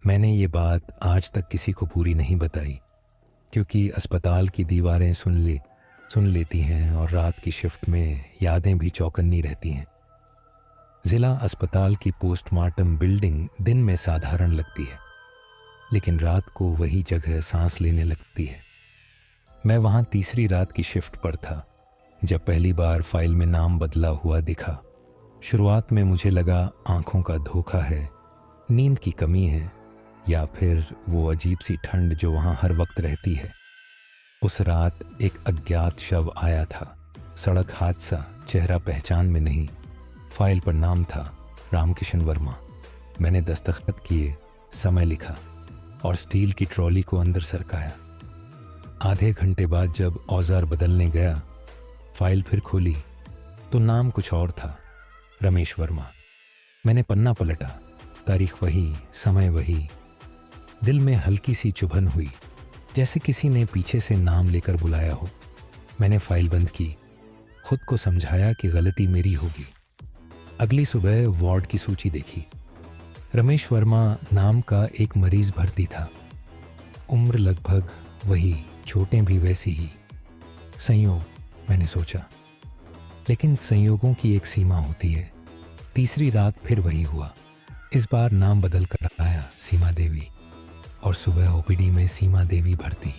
मैंने ये बात आज तक किसी को पूरी नहीं बताई, क्योंकि अस्पताल की दीवारें सुन लेती हैं और रात की शिफ्ट में यादें भी चौकन्नी रहती हैं। ज़िला अस्पताल की पोस्टमार्टम बिल्डिंग दिन में साधारण लगती है, लेकिन रात को वही जगह सांस लेने लगती है। मैं वहाँ तीसरी रात की शिफ्ट पर था जब पहली बार फाइल में नाम बदला हुआ दिखा। शुरुआत में मुझे लगा आंखों का धोखा है, नींद की कमी है, या फिर वो अजीब सी ठंड जो वहाँ हर वक्त रहती है। उस रात एक अज्ञात शव आया था। सड़क हादसा, चेहरा पहचान में नहीं। फाइल पर नाम था रामकिशन वर्मा। मैंने दस्तखत किए, समय लिखा और स्टील की ट्रॉली को अंदर सरकाया। आधे घंटे बाद जब औजार बदलने गया, फाइल फिर खोली तो नाम कुछ और था, रमेश वर्मा। मैंने पन्ना पलटा, तारीख वही, समय वही। दिल में हल्की सी चुभन हुई, जैसे किसी ने पीछे से नाम लेकर बुलाया हो। मैंने फाइल बंद की, खुद को समझाया कि गलती मेरी होगी। अगली सुबह वार्ड की सूची देखी। रमेश वर्मा नाम का एक मरीज भर्ती था। उम्र लगभग वही, चोटें भी वैसी ही। संयोग, मैंने सोचा, लेकिन संयोगों की एक सीमा होती है। तीसरी रात फिर वही हुआ। इस बार नाम बदल कर आया सीमा देवी, और सुबह ओपीडी में सीमा देवी भर्ती।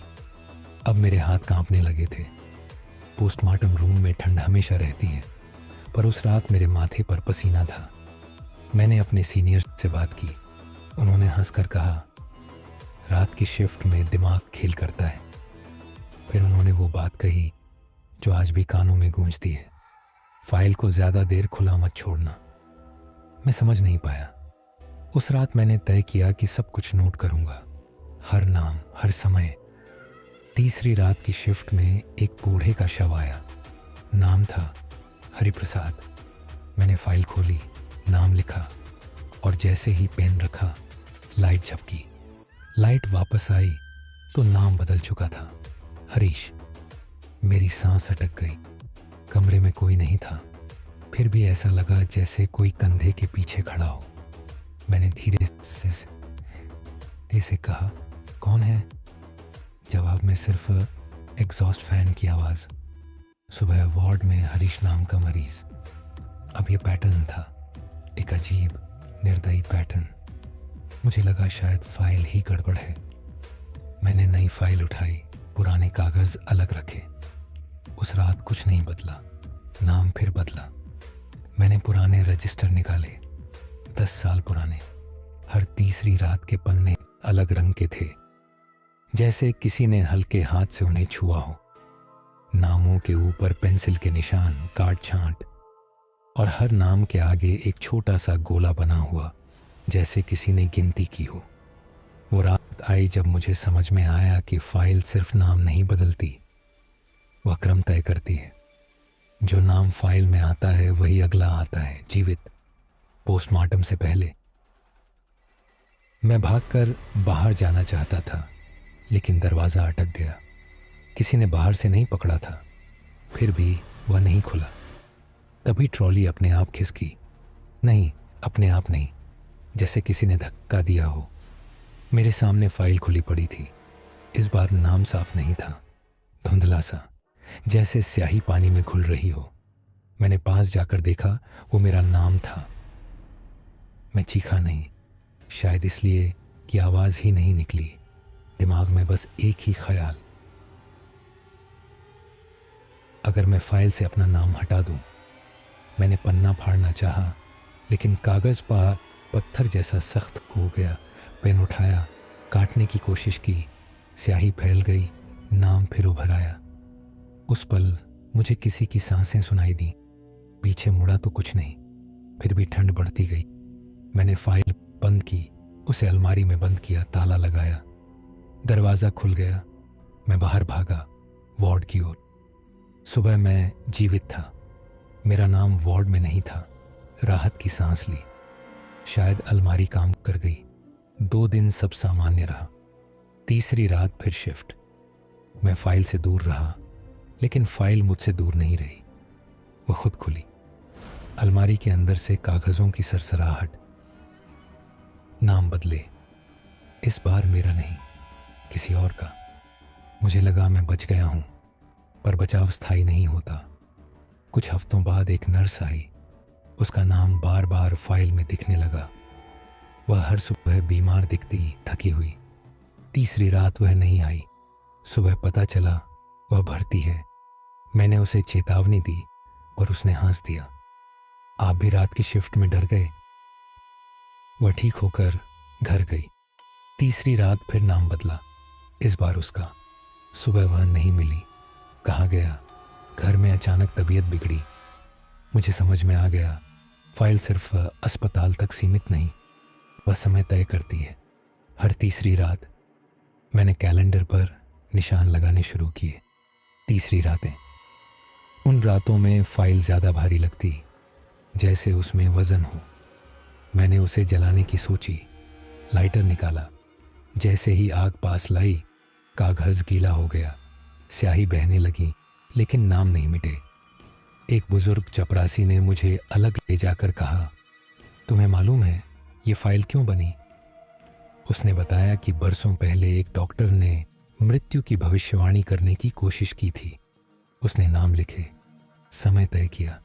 अब मेरे हाथ कांपने लगे थे। पोस्टमार्टम रूम में ठंड हमेशा रहती है, पर उस रात मेरे माथे पर पसीना था। मैंने अपने सीनियर से बात की। उन्होंने हंसकर कहा, रात की शिफ्ट में दिमाग खेल करता है। फिर उन्होंने वो बात कही जो आज भी कानों में गूंजती है, फाइल को ज़्यादा देर खुला मत छोड़ना। मैं समझ नहीं पाया। उस रात मैंने तय किया कि सब कुछ नोट करूंगा, हर नाम, हर समय। तीसरी रात की शिफ्ट में एक बूढ़े का शव आया। नाम था हरिप्रसाद। मैंने फाइल खोली, नाम लिखा और जैसे ही पेन रखा, लाइट झपकी। लाइट वापस आई तो नाम बदल चुका था, हरीश। मेरी सांस अटक गई। कमरे में कोई नहीं था, फिर भी ऐसा लगा जैसे कोई कंधे के पीछे खड़ा हो। मैंने धीरे से कहा, कौन है? जवाब में सिर्फ एग्जॉस्ट फैन की आवाज़। सुबह वार्ड में हरीश नाम का मरीज। अब ये पैटर्न था, एक अजीब निर्दयी पैटर्न। मुझे लगा शायद फाइल ही गड़बड़ है। मैंने नई फाइल उठाई, पुराने कागज़ अलग रखे। उस रात कुछ नहीं बदला, नाम फिर बदला। मैंने पुराने रजिस्टर निकाले, 10 साल पुराने। हर तीसरी रात के पन्ने अलग रंग के थे, जैसे किसी ने हल्के हाथ से उन्हें छुआ हो। नामों के ऊपर पेंसिल के निशान, काट छांट, और हर नाम के आगे एक छोटा सा गोला बना हुआ, जैसे किसी ने गिनती की हो। वो रात आई जब मुझे समझ में आया कि फाइल सिर्फ नाम नहीं बदलती, वह क्रम तय करती है। जो नाम फाइल में आता है वही अगला आता है, जीवित, पोस्टमार्टम से पहले। मैं भागकर बाहर जाना चाहता था, लेकिन दरवाज़ा अटक गया। किसी ने बाहर से नहीं पकड़ा था, फिर भी वह नहीं खुला। तभी ट्रॉली अपने आप खिसकी। नहीं, अपने आप नहीं, जैसे किसी ने धक्का दिया हो। मेरे सामने फाइल खुली पड़ी थी। इस बार नाम साफ नहीं था, धुंधला सा, जैसे स्याही पानी में घुल रही हो। मैंने पास जाकर देखा, वो मेरा नाम था। मैं चीखा नहीं, शायद इसलिए कि आवाज़ ही नहीं निकली। दिमाग में बस एक ही ख्याल, अगर मैं फाइल से अपना नाम हटा दूं। मैंने पन्ना फाड़ना चाहा, लेकिन कागज़ पत्थर जैसा सख्त हो गया। पेन उठाया, काटने की कोशिश की, स्याही फैल गई, नाम फिर उभर आया। उस पल मुझे किसी की सांसें सुनाई दी। पीछे मुड़ा तो कुछ नहीं, फिर भी ठंड बढ़ती गई। मैंने फाइल बंद की, उसे अलमारी में बंद किया, ताला लगाया। दरवाज़ा खुल गया। मैं बाहर भागा, वार्ड की ओर। सुबह मैं जीवित था। मेरा नाम वार्ड में नहीं था। राहत की सांस ली। शायद अलमारी काम कर गई। 2 दिन सब सामान्य रहा। तीसरी रात फिर शिफ्ट। मैं फाइल से दूर रहा, लेकिन फाइल मुझसे दूर नहीं रही। वो खुद खुली। अलमारी के अंदर से कागज़ों की सरसराहट। नाम बदले, इस बार मेरा नहीं, किसी और का। मुझे लगा मैं बच गया हूँ, पर बचाव स्थायी नहीं होता। कुछ हफ्तों बाद एक नर्स आई। उसका नाम बार बार फाइल में दिखने लगा। वह हर सुबह बीमार दिखती, थकी हुई। तीसरी रात वह नहीं आई। सुबह पता चला वह भर्ती है। मैंने उसे चेतावनी दी, पर उसने हंस दिया। आप भी रात की शिफ्ट में डर गए? वह ठीक होकर घर गई। तीसरी रात फिर नाम बदला, इस बार उसका। सुबह वह नहीं मिली। कहाँ गया? घर में अचानक तबीयत बिगड़ी। मुझे समझ में आ गया, फाइल सिर्फ अस्पताल तक सीमित नहीं, वह समय तय करती है। हर तीसरी रात मैंने कैलेंडर पर निशान लगाने शुरू किए। तीसरी रातें। उन रातों में फाइल ज़्यादा भारी लगती, जैसे उसमें वज़न हो। मैंने उसे जलाने की सोची। लाइटर निकाला। जैसे ही आग पास लाई, कागज़ गीला हो गया, स्याही बहने लगी, लेकिन नाम नहीं मिटे। एक बुजुर्ग चपरासी ने मुझे अलग ले जाकर कहा, तुम्हें मालूम है ये फाइल क्यों बनी? उसने बताया कि बरसों पहले एक डॉक्टर ने मृत्यु की भविष्यवाणी करने की कोशिश की थी। उसने नाम लिखे, समय तय किया,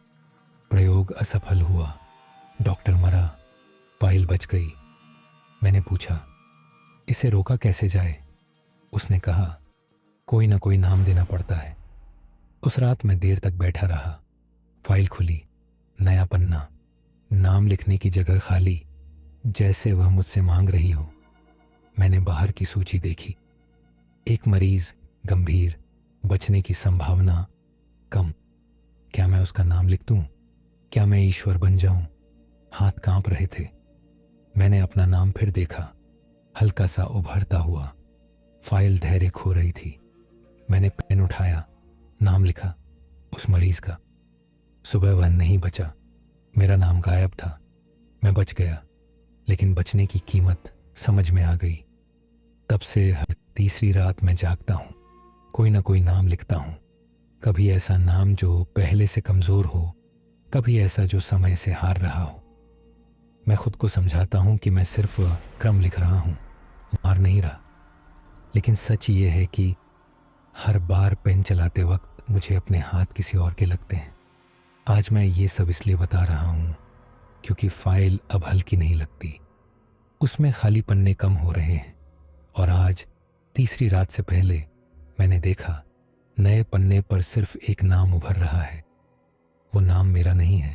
प्रयोग असफल हुआ, डॉक्टर मरा, फाइल बच गई। मैंने पूछा, इसे रोका कैसे जाए? उसने कहा, कोई ना कोई नाम देना पड़ता है। उस रात मैं देर तक बैठा रहा। फाइल खुली, नया पन्ना, नाम लिखने की जगह खाली, जैसे वह मुझसे मांग रही हो। मैंने बाहर की सूची देखी। एक मरीज, गंभीर, बचने की संभावना कम। क्या मैं उसका नाम लिख दूं? क्या मैं ईश्वर बन जाऊं? हाथ कांप रहे थे। मैंने अपना नाम फिर देखा, हल्का सा उभरता हुआ। फाइल धैर्य खो रही थी। मैंने पेन उठाया, नाम लिखा, उस मरीज का। सुबह वह नहीं बचा। मेरा नाम गायब था। मैं बच गया, लेकिन बचने की कीमत समझ में आ गई। तब से हर तीसरी रात मैं जागता हूँ, कोई ना कोई नाम लिखता हूँ। कभी ऐसा नाम जो पहले से कमज़ोर हो, कभी ऐसा जो समय से हार रहा हो। मैं खुद को समझाता हूँ कि मैं सिर्फ क्रम लिख रहा हूँ, मार नहीं रहा। लेकिन सच ये है कि हर बार पेन चलाते वक्त मुझे अपने हाथ किसी और के लगते हैं। आज मैं ये सब इसलिए बता रहा हूँ क्योंकि फाइल अब हल्की नहीं लगती। उसमें खाली पन्ने कम हो रहे हैं। और आज तीसरी रात से पहले मैंने देखा, नए पन्ने पर सिर्फ एक नाम उभर रहा है। वो नाम मेरा नहीं है,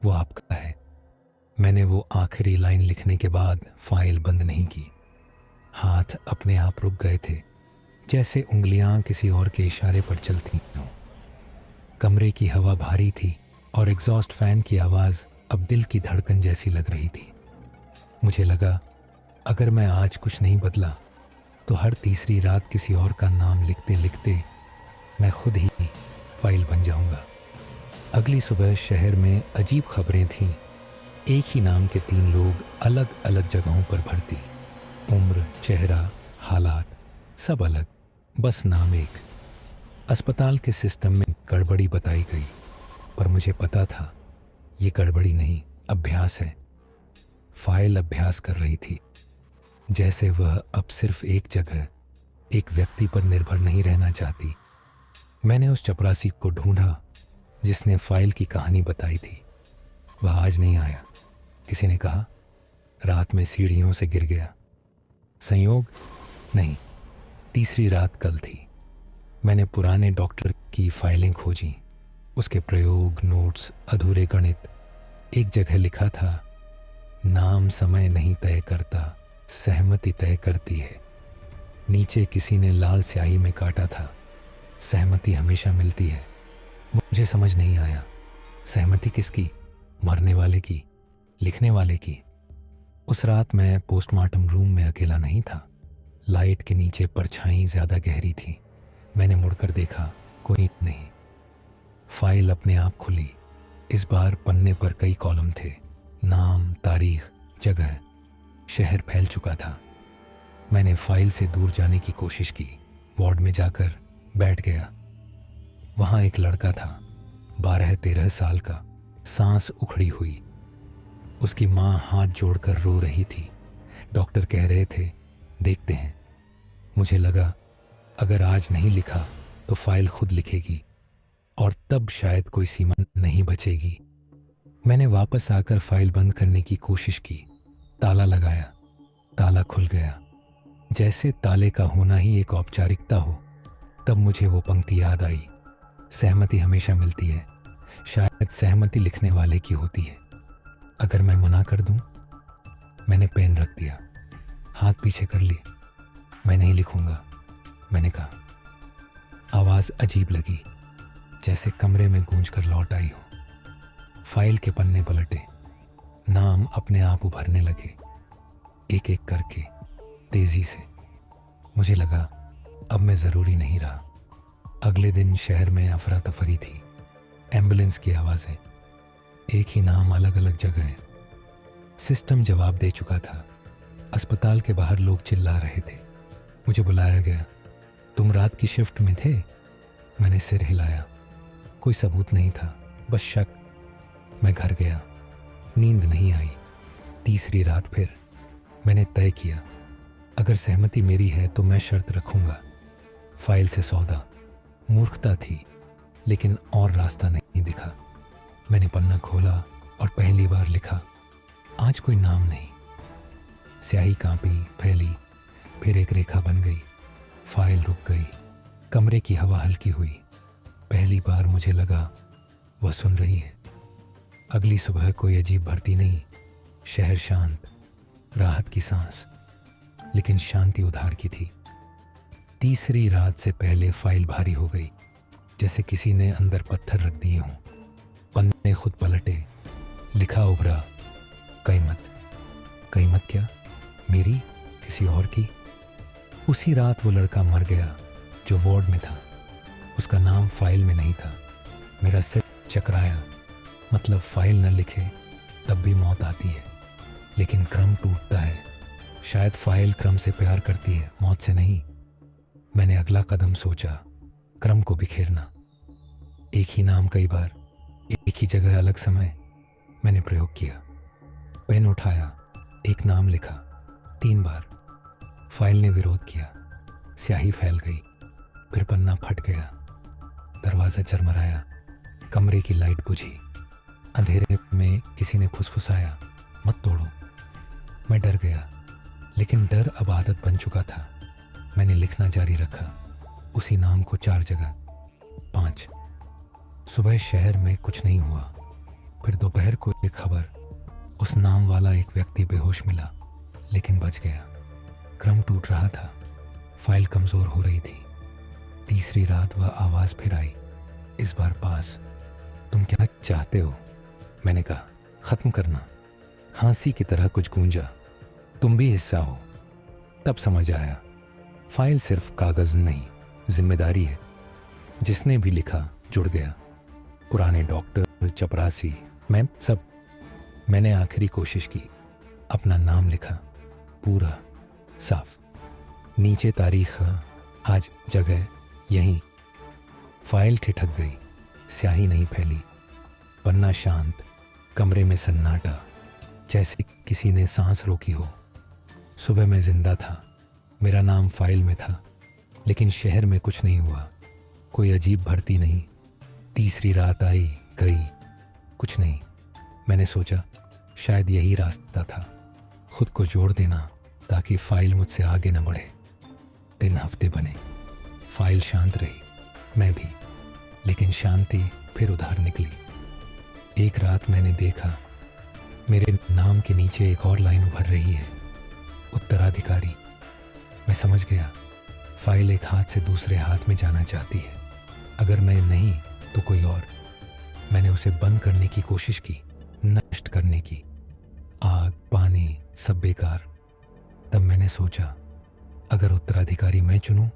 वो आपका है। मैंने वो आखिरी लाइन लिखने के बाद फाइल बंद नहीं की। हाथ अपने आप रुक गए थे, जैसे उंगलियां किसी और के इशारे पर चलती हों। कमरे की हवा भारी थी और एग्जॉस्ट फैन की आवाज़ अब दिल की धड़कन जैसी लग रही थी। मुझे लगा, अगर मैं आज कुछ नहीं बदला तो हर तीसरी रात किसी और का नाम लिखते लिखते मैं खुद ही फाइल बन जाऊंगा। अगली सुबह शहर में अजीब खबरें थीं। एक ही नाम के 3 लोग अलग अलग जगहों पर भर्ती। उम्र, चेहरा, हालात सब अलग, बस नाम एक। अस्पताल के सिस्टम में गड़बड़ी बताई गई, पर मुझे पता था ये गड़बड़ी नहीं, अभ्यास है। फाइल अभ्यास कर रही थी, जैसे वह अब सिर्फ एक जगह, एक व्यक्ति पर निर्भर नहीं रहना चाहती। मैंने उस चपरासी को ढूंढा जिसने फाइल की कहानी बताई थी। वह आज नहीं आया। किसी ने कहा रात में सीढ़ियों से गिर गया। संयोग? नहीं, तीसरी रात कल थी। मैंने पुराने डॉक्टर की फाइलें खोजी। उसके प्रयोग, नोट्स, अधूरे गणित। एक जगह लिखा था, नाम समय नहीं तय करता, सहमति तय करती है। नीचे किसी ने लाल स्याही में काटा था, सहमति हमेशा मिलती है। मुझे समझ नहीं आया, सहमति किसकी? मरने वाले की, लिखने वाले की? उस रात मैं पोस्टमार्टम रूम में अकेला नहीं था। लाइट के नीचे परछाई ज़्यादा गहरी थी। मैंने मुड़कर देखा, कोई नहीं। फाइल अपने आप खुली। इस बार पन्ने पर कई कॉलम थे, नाम, तारीख, जगह। शहर फैल चुका था। मैंने फाइल से दूर जाने की कोशिश की। वार्ड में जाकर बैठ गया। वहाँ एक लड़का था, 12-13 साल का, सांस उखड़ी हुई। उसकी माँ हाथ जोड़कर रो रही थी। डॉक्टर कह रहे थे देखते हैं। मुझे लगा अगर आज नहीं लिखा तो फाइल खुद लिखेगी और तब शायद कोई सीमा नहीं बचेगी। मैंने वापस आकर फाइल बंद करने की कोशिश की, ताला लगाया, ताला खुल गया, जैसे ताले का होना ही एक औपचारिकता हो। तब मुझे वो पंक्ति याद आई, सहमति हमेशा मिलती है, शायद सहमति लिखने वाले की होती है। अगर मैं मना कर दूं? मैंने पेन रख दिया, हाथ पीछे कर लिए। मैं नहीं लिखूंगा, मैंने कहा। आवाज़ अजीब लगी, जैसे कमरे में गूंज कर लौट आई हो। फाइल के पन्ने पलटे, नाम अपने आप उभरने लगे, एक एक करके, तेजी से। मुझे लगा अब मैं ज़रूरी नहीं रहा। अगले दिन शहर में अफरा तफरी थी, एम्बुलेंस की आवाज़ें, एक ही नाम अलग अलग जगह। सिस्टम जवाब दे चुका था। अस्पताल के बाहर लोग चिल्ला रहे थे। मुझे बुलाया गया। तुम रात की शिफ्ट में थे? मैंने सिर हिलाया। कोई सबूत नहीं था, बस शक। मैं घर गया, नींद नहीं आई। तीसरी रात फिर मैंने तय किया, अगर सहमति मेरी है तो मैं शर्त रखूंगा। फाइल से सौदा। मूर्खता थी, लेकिन और रास्ता नहीं दिखा। मैंने पन्ना खोला और पहली बार लिखा, आज कोई नाम नहीं। स्याही कांपी, फैली, फिर एक रेखा बन गई। फाइल रुक गई। कमरे की हवा हल्की हुई। पहली बार मुझे लगा वह सुन रही है। अगली सुबह कोई अजीब भर्ती नहीं, शहर शांत, राहत की सांस, लेकिन शांति उधार की थी। तीसरी रात से पहले फाइल भारी हो गई, जैसे किसी ने अंदर पत्थर रख दिए हों। पन्ने खुद पलटे, लिखा उभरा, क़यामत। क़यामत क्या? मेरी? किसी और की? उसी रात वो लड़का मर गया जो वार्ड में था। उसका नाम फाइल में नहीं था। मेरा सिर चकराया। मतलब फाइल न लिखे तब भी मौत आती है, लेकिन क्रम टूटता है। शायद फाइल क्रम से प्यार करती है, मौत से नहीं। मैंने अगला कदम सोचा, क्रम को बिखेरना। एक ही नाम कई बार, एक ही जगह, अलग समय। मैंने प्रयोग किया। पेन उठाया, एक नाम लिखा, 3 बार। फाइल ने विरोध किया। स्याही फैल गई, फिर पन्ना फट गया। दरवाज़ा चरमराया। कमरे की लाइट बुझी। अंधेरे में किसी ने फुसफुसाया, मत तोड़ो। मैं डर गया, लेकिन डर अब आदत बन चुका था। मैंने लिखना जारी रखा, उसी नाम को 4 जगह, 5। सुबह शहर में कुछ नहीं हुआ। फिर दोपहर को एक खबर, उस नाम वाला एक व्यक्ति बेहोश मिला, लेकिन बच गया। क्रम टूट रहा था, फाइल कमज़ोर हो रही थी। तीसरी रात वह आवाज़ फिर आई, इस बार पास। तुम क्या चाहते हो? मैंने कहा, ख़त्म करना। हाँसी की तरह कुछ गूंजा, तुम भी हिस्सा हो। तब समझ आया, फाइल सिर्फ कागज़ नहीं, जिम्मेदारी है। जिसने भी लिखा जुड़ गया। पुराने डॉक्टर, चपरासी, मैं सब। मैंने आखिरी कोशिश की। अपना नाम लिखा, पूरा, साफ। नीचे तारीख, आज, जगह, यहीं। फाइल ठिठक गई, स्याही नहीं फैली। पन्ना शांत, कमरे में सन्नाटा, जैसे किसी ने सांस रोकी हो। सुबह मैं जिंदा था, मेरा नाम फाइल में था, लेकिन शहर में कुछ नहीं हुआ। कोई अजीब भर्ती नहीं। तीसरी रात आई, गई, कुछ नहीं। मैंने सोचा शायद यही रास्ता था, खुद को जोड़ देना ताकि फाइल मुझसे आगे न बढ़े। दिन हफ्ते बने, फाइल शांत रही, मैं भी, लेकिन शांति फिर उधार निकली। एक रात मैंने देखा, मेरे नाम के नीचे एक और लाइन उभर रही है, उत्तराधिकारी। मैं समझ गया, फाइल एक हाथ से दूसरे हाथ में जाना चाहती है। अगर मैं नहीं तो कोई और। मैंने उसे बंद करने की कोशिश की, नष्ट करने की। आग, पानी, सब बेकार। तब मैंने सोचा, अगर उत्तराधिकारी मैं चुनूं।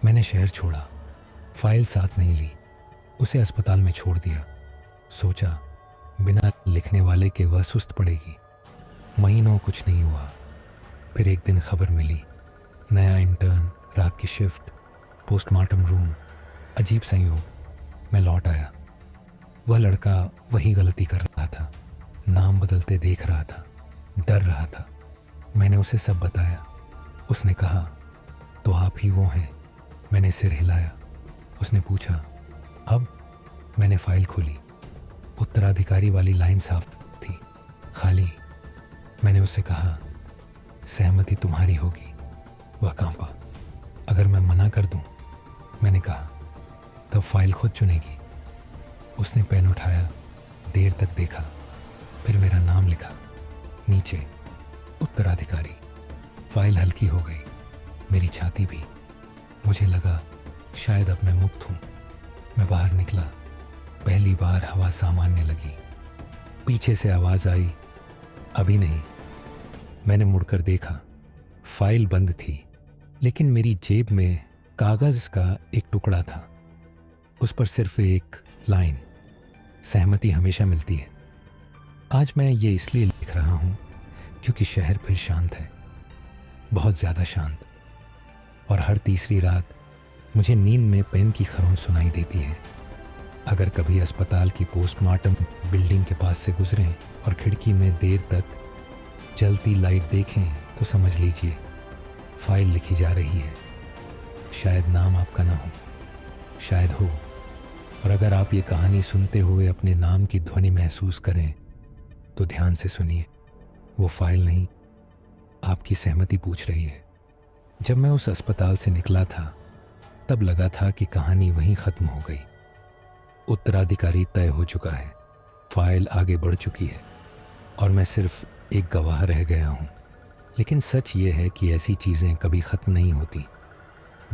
मैंने शहर छोड़ा, फाइल साथ नहीं ली, उसे अस्पताल में छोड़ दिया। सोचा बिना लिखने वाले के वह सुस्त पड़ेगी। महीनों कुछ नहीं हुआ। फिर एक दिन खबर मिली, नया इंटर्न, रात की शिफ्ट, पोस्टमार्टम रूम। अजीब संयोग। मैं लौट आया। वह लड़का वही गलती कर रहा था, नाम बदलते देख रहा था, डर रहा था। मैंने उसे सब बताया। उसने कहा, तो आप ही वो हैं? मैंने सिर हिलाया। उसने पूछा, अब? मैंने फाइल खोली। उत्तराधिकारी वाली लाइन साफ थी, खाली। मैंने उससे कहा, सहमति तुम्हारी होगी। वह कांपा। अगर मैं मना कर दूं? मैंने कहा, तब फाइल खुद चुनेगी। उसने पेन उठाया, देर तक देखा, फिर मेरा नाम लिखा नीचे, उत्तराधिकारी। फाइल हल्की हो गई, मेरी छाती भी। मुझे लगा शायद अब मैं मुक्त हूं। मैं बाहर निकला। पहली बार हवा सामान्य लगी। पीछे से आवाज आई, अभी नहीं। मैंने मुड़कर देखा, फाइल बंद थी, लेकिन मेरी जेब में कागज का एक टुकड़ा था। उस पर सिर्फ एक लाइन, सहमति हमेशा मिलती है। आज मैं ये इसलिए लिख रहा हूं क्योंकि शहर फिर शांत है, बहुत ज़्यादा शांत। और हर तीसरी रात मुझे नींद में पेन की खरोंच सुनाई देती है। अगर कभी अस्पताल की पोस्टमार्टम बिल्डिंग के पास से गुजरें और खिड़की में देर तक जलती लाइट देखें तो समझ लीजिए फाइल लिखी जा रही है। शायद नाम आपका ना हो, शायद हो। और अगर आप ये कहानी सुनते हुए अपने नाम की ध्वनि महसूस करें तो ध्यान से सुनिए। वो फाइल नहीं, आपकी सहमति पूछ रही है। जब मैं उस अस्पताल से निकला था तब लगा था कि कहानी वहीं ख़त्म हो गई। उत्तराधिकारी तय हो चुका है, फाइल आगे बढ़ चुकी है और मैं सिर्फ एक गवाह रह गया हूँ। लेकिन सच ये है कि ऐसी चीज़ें कभी ख़त्म नहीं होती,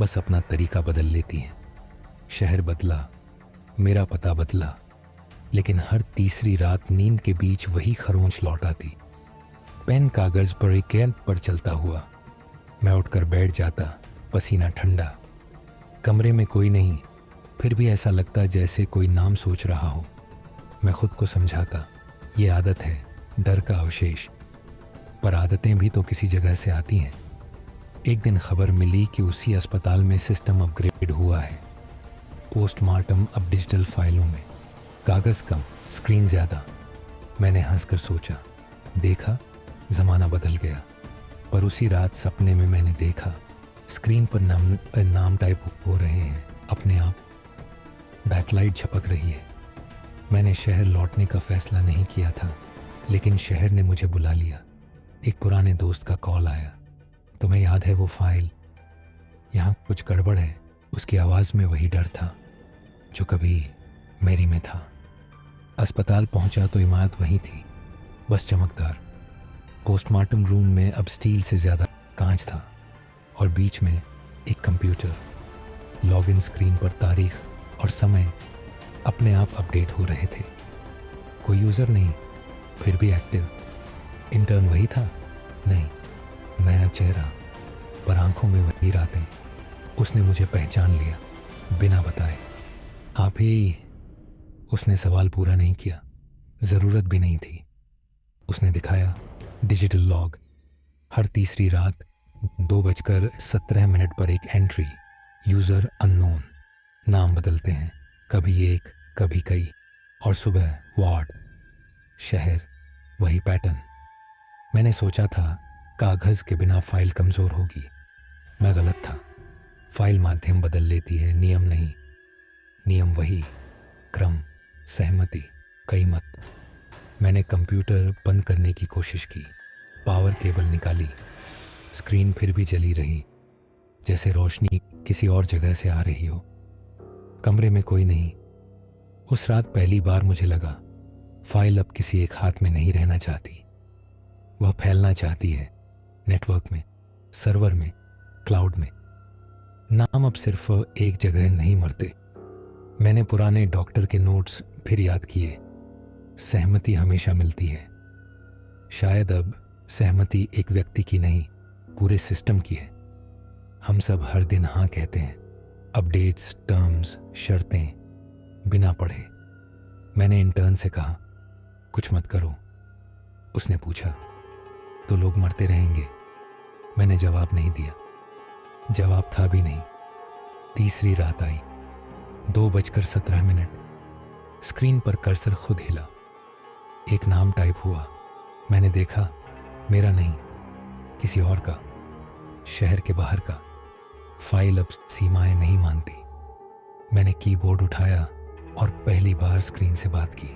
बस अपना तरीका बदल लेती हैं। शहर बदला, मेरा पता बदला, लेकिन हर तीसरी रात नींद के बीच वही खरोंच लौट आती। पेन कागज़ पर एक गेंद पर चलता हुआ। मैं उठकर बैठ जाता, पसीना ठंडा। कमरे में कोई नहीं, फिर भी ऐसा लगता जैसे कोई नाम सोच रहा हो। मैं खुद को समझाता, ये आदत है, डर का अवशेष। पर आदतें भी तो किसी जगह से आती हैं। एक दिन खबर मिली कि उसी अस्पताल में सिस्टम अपग्रेड हुआ है। पोस्टमार्टम अब डिजिटल फाइलों में, कागज़ कम, स्क्रीन ज़्यादा। मैंने हंसकर सोचा, देखा, ज़माना बदल गया। पर उसी रात सपने में मैंने देखा स्क्रीन पर नाम टाइप हो रहे हैं अपने आप। बैकलाइट झपक रही है। मैंने शहर लौटने का फैसला नहीं किया था, लेकिन शहर ने मुझे बुला लिया। एक पुराने दोस्त का कॉल आया, तुम्हें याद है वो फाइल? यहाँ कुछ गड़बड़ है। उसकी आवाज़ में वही डर था जो कभी मेरी में था। अस्पताल पहुंचा तो इमारत वही थी, बस चमकदार। पोस्टमार्टम रूम में अब स्टील से ज़्यादा कांच था और बीच में एक कंप्यूटर। लॉगिन स्क्रीन पर तारीख और समय अपने आप अपडेट हो रहे थे। कोई यूज़र नहीं, फिर भी एक्टिव। इंटर्न वही था? नहीं, नया चेहरा, पर आंखों में वही रातें। उसने मुझे पहचान लिया बिना बताए। आप ही? उसने सवाल पूरा नहीं किया, ज़रूरत भी नहीं थी। उसने दिखाया डिजिटल लॉग। हर तीसरी रात 2:17 पर एक एंट्री, यूज़र अननोन। नाम बदलते हैं, कभी एक, कभी कई। और सुबह वार्ड, शहर, वही पैटर्न। मैंने सोचा था कागज़ के बिना फाइल कमज़ोर होगी। मैं गलत था। फाइल माध्यम बदल लेती है, नियम नहीं। नियम वही, क्रम, सहमति, कई मत। मैंने कंप्यूटर बंद करने की कोशिश की, पावर केबल निकाली। स्क्रीन फिर भी जली रही, जैसे रोशनी किसी और जगह से आ रही हो। कमरे में कोई नहीं। उस रात पहली बार मुझे लगा फाइल अब किसी एक हाथ में नहीं रहना चाहती। वह फैलना चाहती है, नेटवर्क में, सर्वर में, क्लाउड में। नाम अब सिर्फ एक जगह नहीं मरते। मैंने पुराने डॉक्टर के नोट्स फिर याद किए। सहमति हमेशा मिलती है। शायद अब सहमति एक व्यक्ति की नहीं, पूरे सिस्टम की है। हम सब हर दिन हाँ कहते हैं, अपडेट्स, टर्म्स, शर्तें, बिना पढ़े। मैंने इंटर्न से कहा, कुछ मत करो। उसने पूछा, तो लोग मरते रहेंगे? मैंने जवाब नहीं दिया। जवाब था भी नहीं। तीसरी रात आई, 2:17। स्क्रीन पर कर्सर खुद हिला। एक नाम टाइप हुआ। मैंने देखा, मेरा नहीं, किसी और का। शहर के बाहर का। फाइल अब सीमाएं नहीं मानती। मैंने कीबोर्ड उठाया और पहली बार स्क्रीन से बात की।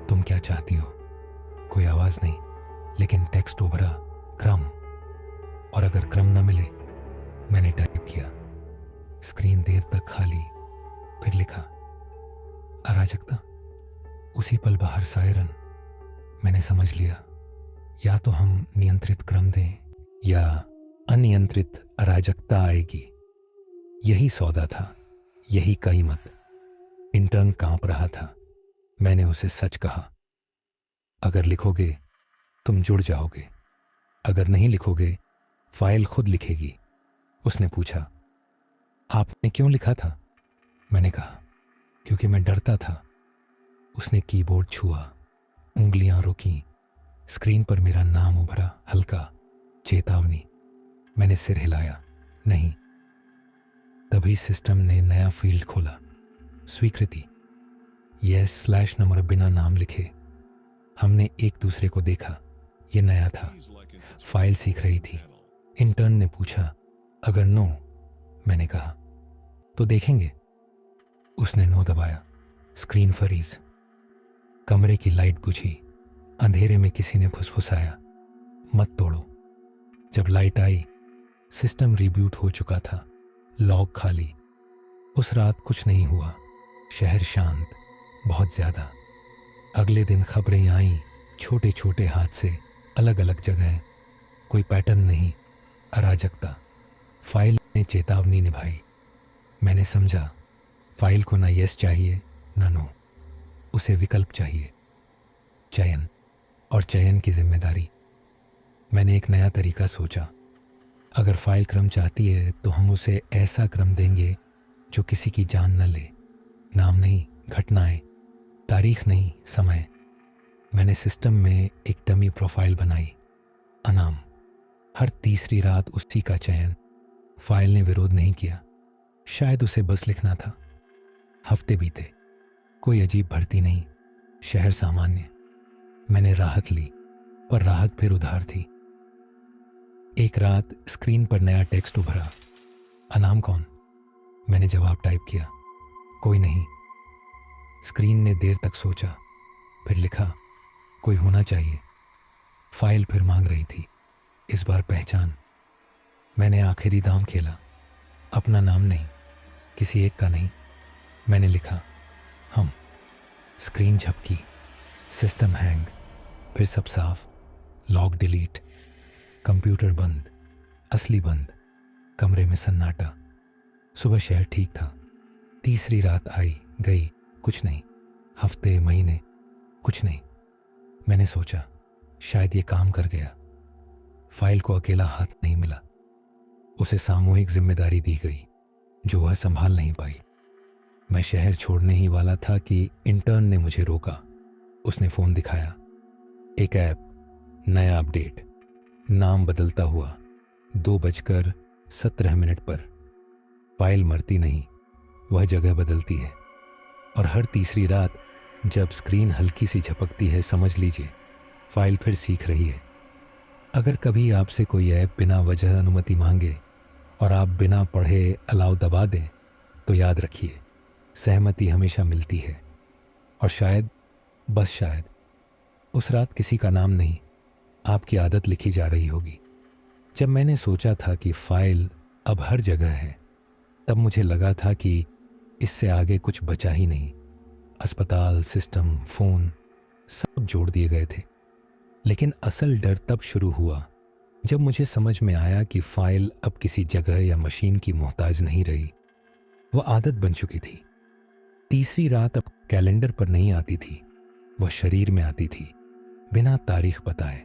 तुम क्या चाहती हो? कोई आवाज़ नहीं, लेकिन टेक्स्ट उभरा, क्रम। और अगर क्रम न मिले, मैंने टाइप किया। स्क्रीन देर तक खाली, फिर लिखा, अराजकता। उसी पल बाहर सायरन। मैंने समझ लिया, या तो हम नियंत्रित क्रम दें या अनियंत्रित अराजकता आएगी। यही सौदा था, यही कीमत। इंटर्न कांप रहा था। मैंने उसे सच कहा, अगर लिखोगे तुम जुड़ जाओगे, अगर नहीं लिखोगे फाइल खुद लिखेगी। उसने पूछा, आपने क्यों लिखा था? मैंने कहा, क्योंकि मैं डरता था। उसने कीबोर्ड छुआ, उंगलियां रुकीं। स्क्रीन पर मेरा नाम उभरा, हल्का, चेतावनी। मैंने सिर हिलाया, नहीं। तभी सिस्टम ने नया फील्ड खोला, स्वीकृति। यस स्लैश नंबर बिना नाम लिखे। हमने एक दूसरे को देखा। ये नया था। फाइल सीख रही थी। इंटर्न ने पूछा, अगर नो? मैंने कहा, तो देखेंगे। उसने नो दबाया। Screen freeze. कमरे की लाइट बुझी। अंधेरे में किसी ने फुसफुसाया, मत तोड़ो। जब लाइट आई, सिस्टम रिब्यूट हो चुका था, लॉग खाली। उस रात कुछ नहीं हुआ। शहर शांत, बहुत ज्यादा। अगले दिन खबरें आईं, छोटे छोटे हादसे, अलग अलग जगह। कोई पैटर्न नहीं, अराजकता। फाइल ने चेतावनी निभाई। मैंने समझा, फाइल को ना यस चाहिए ना नो, उसे विकल्प चाहिए, चयन। और चयन की जिम्मेदारी। मैंने एक नया तरीका सोचा। अगर फाइल क्रम चाहती है तो हम उसे ऐसा क्रम देंगे जो किसी की जान न ले। नाम नहीं, घटनाएं। तारीख नहीं, समय। मैंने सिस्टम में एक डमी प्रोफाइल बनाई, अनाम। हर तीसरी रात उसी का चयन। फाइल ने विरोध नहीं किया। शायद उसे बस लिखना था। हफ्ते बीते, कोई अजीब भर्ती नहीं, शहर सामान्य। मैंने राहत ली, पर राहत फिर उधार थी। एक रात स्क्रीन पर नया टेक्स्ट उभरा, अनाम कौन? मैंने जवाब टाइप किया, कोई नहीं। स्क्रीन ने देर तक सोचा, फिर लिखा, कोई होना चाहिए। फाइल फिर मांग रही थी, इस बार पहचान। मैंने आखिरी दांव खेला, अपना नाम नहीं, किसी एक का नहीं। मैंने लिखा, हम। स्क्रीन झपकी, सिस्टम हैंग, फिर सब साफ। लॉग डिलीट, कंप्यूटर बंद, असली बंद। कमरे में सन्नाटा। सुबह शहर ठीक था। तीसरी रात आई गई, कुछ नहीं। हफ्ते, महीने, कुछ नहीं। मैंने सोचा, शायद ये काम कर गया। फाइल को अकेला हाथ नहीं मिला, उसे सामूहिक जिम्मेदारी दी गई जो वह संभाल नहीं पाई। मैं शहर छोड़ने ही वाला था कि इंटर्न ने मुझे रोका। उसने फ़ोन दिखाया, एक ऐप, नया अपडेट, नाम बदलता हुआ, 2:17 पर। फाइल मरती नहीं, वह जगह बदलती है। और हर तीसरी रात जब स्क्रीन हल्की सी झपकती है, समझ लीजिए फाइल फिर सीख रही है। अगर कभी आपसे कोई ऐप बिना वजह अनुमति मांगे और आप बिना पढ़े अलाउ दबा दें, तो याद रखिए, सहमति हमेशा मिलती है। और शायद, बस शायद, उस रात किसी का नाम नहीं, आपकी आदत लिखी जा रही होगी। जब मैंने सोचा था कि फाइल अब हर जगह है, तब मुझे लगा था कि इससे आगे कुछ बचा ही नहीं। अस्पताल, सिस्टम, फ़ोन, सब जोड़ दिए गए थे। लेकिन असल डर तब शुरू हुआ जब मुझे समझ में आया कि फाइल अब किसी जगह या मशीन की मोहताज नहीं रही, वह आदत बन चुकी थी। तीसरी रात अब कैलेंडर पर नहीं आती थी, वह शरीर में आती थी, बिना तारीख बताए।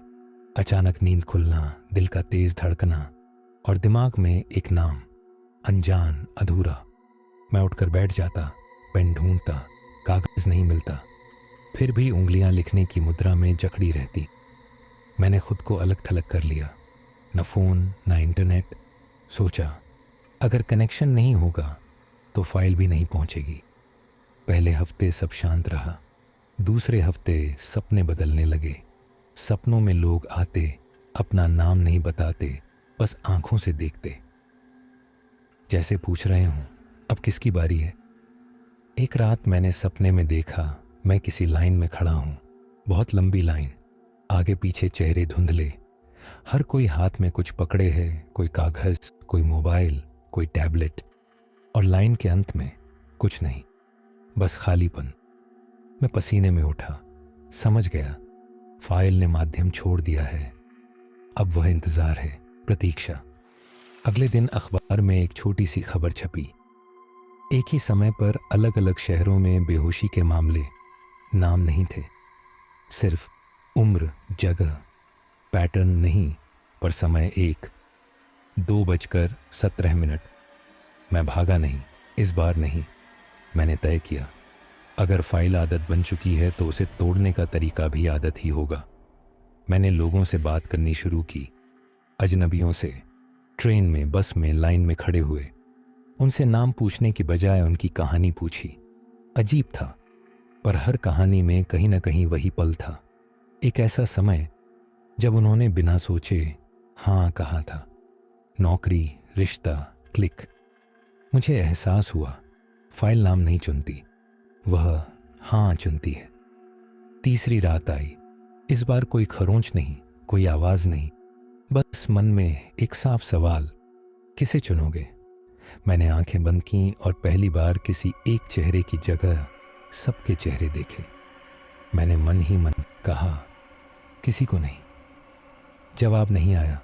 अचानक नींद खुलना, दिल का तेज धड़कना और दिमाग में एक नाम, अनजान, अधूरा। मैं उठकर बैठ जाता, पेन ढूंढता, कागज नहीं मिलता, फिर भी उंगलियां लिखने की मुद्रा में जकड़ी रहती। मैंने खुद को अलग थलग कर लिया, न फ़ोन न इंटरनेट। सोचा, अगर कनेक्शन नहीं होगा तो फाइल भी नहीं पहुंचेगी। पहले हफ्ते सब शांत रहा। दूसरे हफ्ते सपने बदलने लगे। सपनों में लोग आते, अपना नाम नहीं बताते, बस आंखों से देखते, जैसे पूछ रहे हूं अब किसकी बारी है। एक रात मैंने सपने में देखा मैं किसी लाइन में खड़ा हूं, बहुत लंबी लाइन, आगे पीछे चेहरे धुंधले, हर कोई हाथ में कुछ पकड़े है, कोई कागज, कोई मोबाइल, कोई टैबलेट, और लाइन के अंत में कुछ नहीं, बस खालीपन। मैं पसीने में उठा, समझ गया फाइल ने माध्यम छोड़ दिया है। अब वह इंतजार है, प्रतीक्षा। अगले दिन अखबार में एक छोटी सी खबर छपी, एक ही समय पर अलग अलग शहरों में बेहोशी के मामले। नाम नहीं थे, सिर्फ उम्र, जगह, पैटर्न नहीं, पर समय एक, 2:17। मैं भागा नहीं, इस बार नहीं। मैंने तय किया, अगर फाइल आदत बन चुकी है तो उसे तोड़ने का तरीका भी आदत ही होगा। मैंने लोगों से बात करनी शुरू की, अजनबियों से, ट्रेन में, बस में, लाइन में खड़े हुए। उनसे नाम पूछने की बजाय उनकी कहानी पूछी। अजीब था, पर हर कहानी में कहीं ना कहीं वही पल था, एक ऐसा समय जब उन्होंने बिना सोचे हाँ कहा था। नौकरी, रिश्ता, क्लिक। मुझे एहसास हुआ फाइल नाम नहीं चुनती, वह हाँ चुनती है। तीसरी रात आई, इस बार कोई खरोंच नहीं, कोई आवाज नहीं, बस मन में एक साफ सवाल, किसे चुनोगे। मैंने आंखें बंद की और पहली बार किसी एक चेहरे की जगह सबके चेहरे देखे। मैंने मन ही मन कहा, किसी को नहीं। जवाब नहीं आया,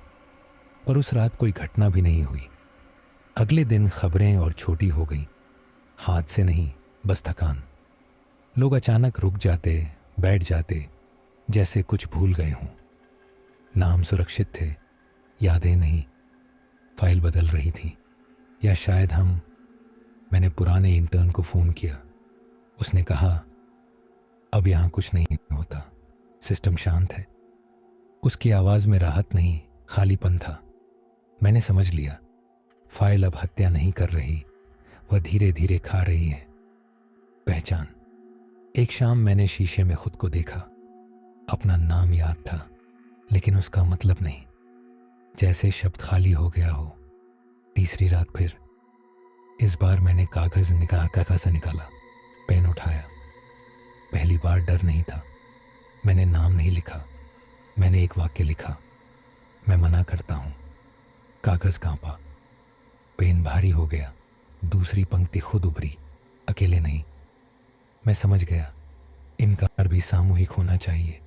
पर उस रात कोई घटना भी नहीं हुई। अगले दिन खबरें और छोटी हो गई, हादसे नहीं, बस थकान। लोग अचानक रुक जाते, बैठ जाते, जैसे कुछ भूल गए हों। नाम सुरक्षित थे, यादें नहीं। फाइल बदल रही थी, या शायद हम। मैंने पुराने इंटर्न को फ़ोन किया, उसने कहा अब यहाँ कुछ नहीं होता, सिस्टम शांत है। उसकी आवाज़ में राहत नहीं, खालीपन था। मैंने समझ लिया, फाइल अब हत्या नहीं कर रही, वह धीरे धीरे खा रही है पहचान। एक शाम मैंने शीशे में खुद को देखा, अपना नाम याद था लेकिन उसका मतलब नहीं, जैसे शब्द खाली हो गया हो। तीसरी रात फिर, इस बार मैंने कागज निकाला, पेन उठाया। पहली बार डर नहीं था, मैंने नाम नहीं लिखा, मैंने एक वाक्य लिखा, मैं मना करता हूं। कागज कांपा, पेन भारी हो गया, दूसरी पंक्ति खुद उभरी, अकेले नहीं। मैं समझ गया, इनकार भी सामूहिक होना चाहिए।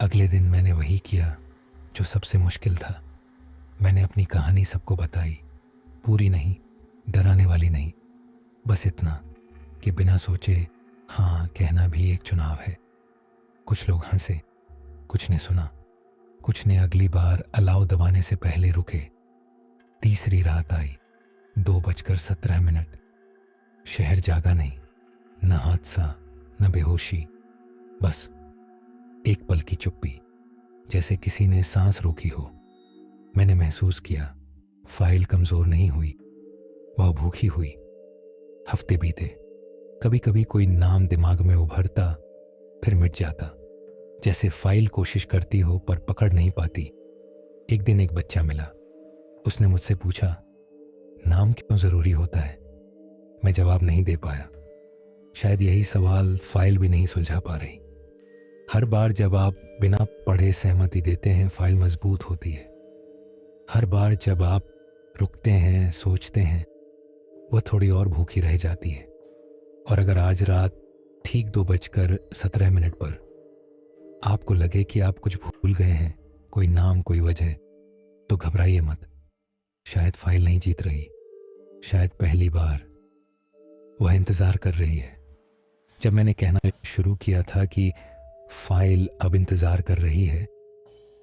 अगले दिन मैंने वही किया जो सबसे मुश्किल था। मैंने अपनी कहानी सबको बताई, पूरी नहीं, डराने वाली नहीं, बस इतना कि बिना सोचे हाँ कहना भी एक चुनाव है। कुछ लोग हंसे, कुछ ने सुना, कुछ ने अगली बार अलाव दबाने से पहले रुके। तीसरी रात आई, 2:17। शहर जागा नहीं, न हादसा, न बेहोशी, बस एक पल की चुप्पी, जैसे किसी ने सांस रोकी हो। मैंने महसूस किया फाइल कमजोर नहीं हुई, वह भूखी हुई। हफ्ते बीते, कभी कभी कोई नाम दिमाग में उभरता, फिर मिट जाता, जैसे फाइल कोशिश करती हो पर पकड़ नहीं पाती। एक दिन एक बच्चा मिला, उसने मुझसे पूछा नाम क्यों जरूरी होता है। मैं जवाब नहीं दे पाया, शायद यही सवाल फाइल भी नहीं सुलझा पा रही। हर बार जब आप बिना पढ़े सहमति देते हैं, फाइल मजबूत होती है। हर बार जब आप रुकते हैं, सोचते हैं, वह थोड़ी और भूखी रह जाती है। और अगर आज रात ठीक 2:17 पर आपको लगे कि आप कुछ भूल गए हैं, कोई नाम, कोई वजह, तो घबराइए मत। शायद फाइल नहीं जीत रही, शायद पहली बार वह इंतज़ार कर रही है। जब मैंने कहना शुरू किया था कि फाइल अब इंतज़ार कर रही है,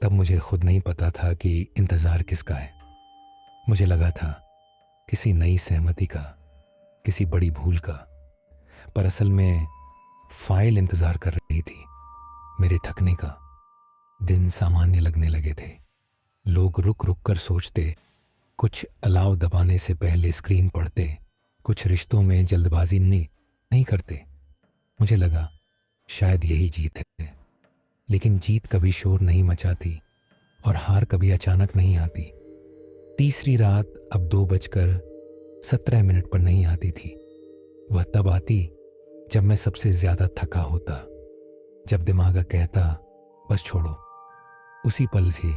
तब मुझे खुद नहीं पता था कि इंतज़ार किसका है। मुझे लगा था किसी नई सहमति का, किसी बड़ी भूल का, पर असल में फाइल इंतज़ार कर रही थी मेरे थकने का। दिन सामान्य लगने लगे थे, लोग रुक रुक कर सोचते, कुछ अलाव दबाने से पहले स्क्रीन पढ़ते, कुछ रिश्तों में जल्दबाजी नहीं करते। मुझे लगा शायद यही जीत है, लेकिन जीत कभी शोर नहीं मचाती और हार कभी अचानक नहीं आती। तीसरी रात अब 2:17 पर नहीं आती थी। वह तब आती जब मैं सबसे ज्यादा थका होता, जब दिमाग कहता बस छोड़ो। उसी पल से